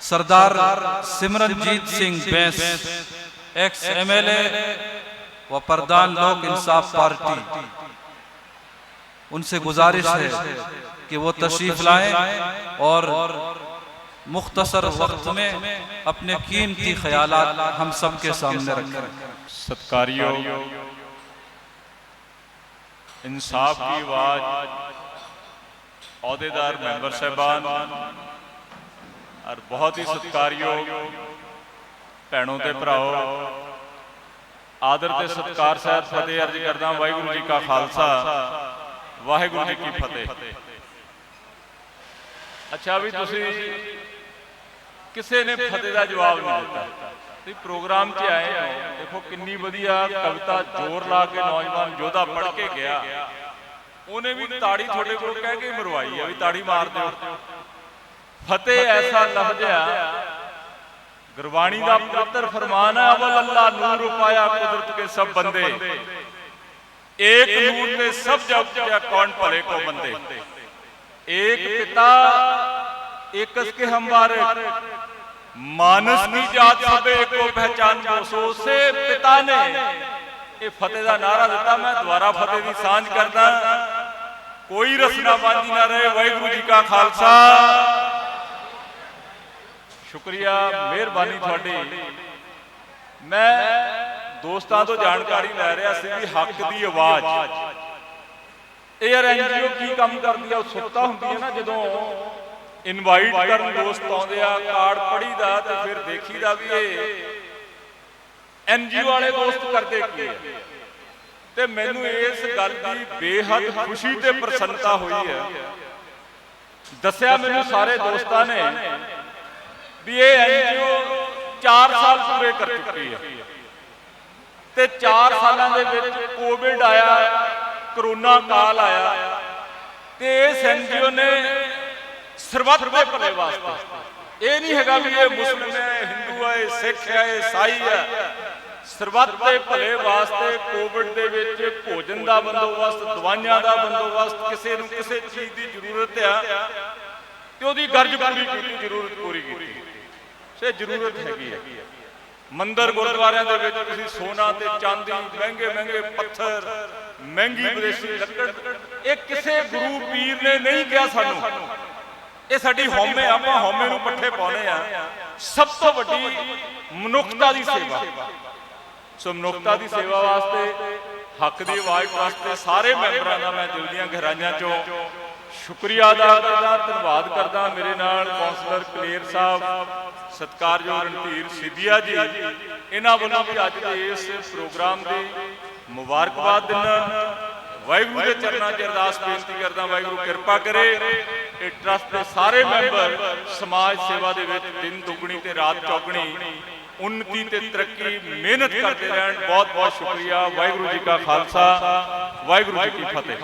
सरदार Simranjeet Singh Bains, x MLA व प्रधान लोक इंसाफ party, उनसे गुजारिश है कि वो तशरीफ लाएं और मुख्तसर वक्त में अपने कीमती ख्यालात हम सब के सामने रखें। सत्कारियों, इंसाफ की आवाज अहदेदार मैंबर साहबान और बहुत ही सत्कारियों भैनों ते भराओ, आदर ते सत्कार सहित फतेह अर्ज करदा। वाहिगुरू जी का खालसा, वाहिगुरू जी की फतेह। अच्छा भी तुसी किसी ने फतेह का जवाब नहीं दिता, प्रोग्राम च आए हो। देखो कितनी वधिया कविता जोर ला के नौजवान योद्धा पढ़ के गया, उन्हें भी ताड़ी थोड़े को कह के मरवाई है, भी ताड़ी मार दो। फतेह ऐसा लफ्ज है, गुरबाणी का पवित्र फरमान है, अवल अल्लाह नूर पाया कुदरत के सब बंदे, एक नूर ने सब जग क्या कौन भले को बंदे। एक पिता एक के हमारे मानस की जात सबे को पहचान को, सो से पिता ने ये फतेह का नारा दिता। मैं दोबारा फतेह की सांझ करदा, कोई रसना बांझी ना रहे। वाहिगुरू जी का खालसा, शुक्रिया, मेहरबानी थोड़ी। मैं दोस्तों तो जानकारी लै रहा सी भी हक की आवाज यार NGO की काम करती है। उत्सुकता होंगी है ना जो इनवाइट कर दोस्त आते आ, कार्ड पढ़ी दा तो फिर देखी दा भी NGO वाले दोस्त करते की है। ते मैनू इस गल की बेहद खुशी ते प्रसन्नता हुई है। दसिया मैनू सारे दोस्तों ने भी ये NGO 4 साल पूरे कर चुकी है ते 4 सालों के कोविड आया, कोरोना काल आया, ते इस NGO ने सर्वत के भले वास्ते, ये नहीं है भी ये मुस्लिम है, हिंदू है, सिख है, ईसाई है, सर्वत के भले वास्ते कोविड दे विच भोजन का बंदोबस्त, दवाइयां का बंदोबस्त, किसी नूं किसी चीज़ की जरूरत है तो उसकी गर्ज पूरी की, जरूरत पूरी की से जरूरत हैगी है। मंदिर गुरुद्वारियां दे विच तुसीं सोना ते चांदी, महंगे महंगे पत्थर, महंगी विदेशी लकड़, ये किसी गुरु पीर ने नहीं कहा सानू, ये साडी हौमे, आपां हौमे नूं पट्ठे पाउणे आ। सब तो वड्डी मनुखता दी सेवा, सो मनुखता दी सेवा वास्ते हक दी आवाज़ वास्ते सारे मैंबरां दा मैं दिल दीआं गहराइयां चों शुक्रिया अदा करदा, धन्नवाद करदा। मेरे नाल कौंसलर कलेर साहब, सत्कारयोग रणधीर सिद्धिया जी, इन्हां वल्लों भी अज दे इस प्रोग्राम की मुबारकबाद दिना। वाहिगुरू के चरणों च अरदास बेनती करदा, वाहिगुरू किरपा करे ये ट्रस्ट के सारे मैंबर समाज सेवा दे विच दिन दुगनी ते रात चौगनी उन्नति ते तरक्की मेहनत करते रहन। बहुत बहुत शुक्रिया। वाहिगुरू जी का खालसा, वाहिगुरू जी की फतेह।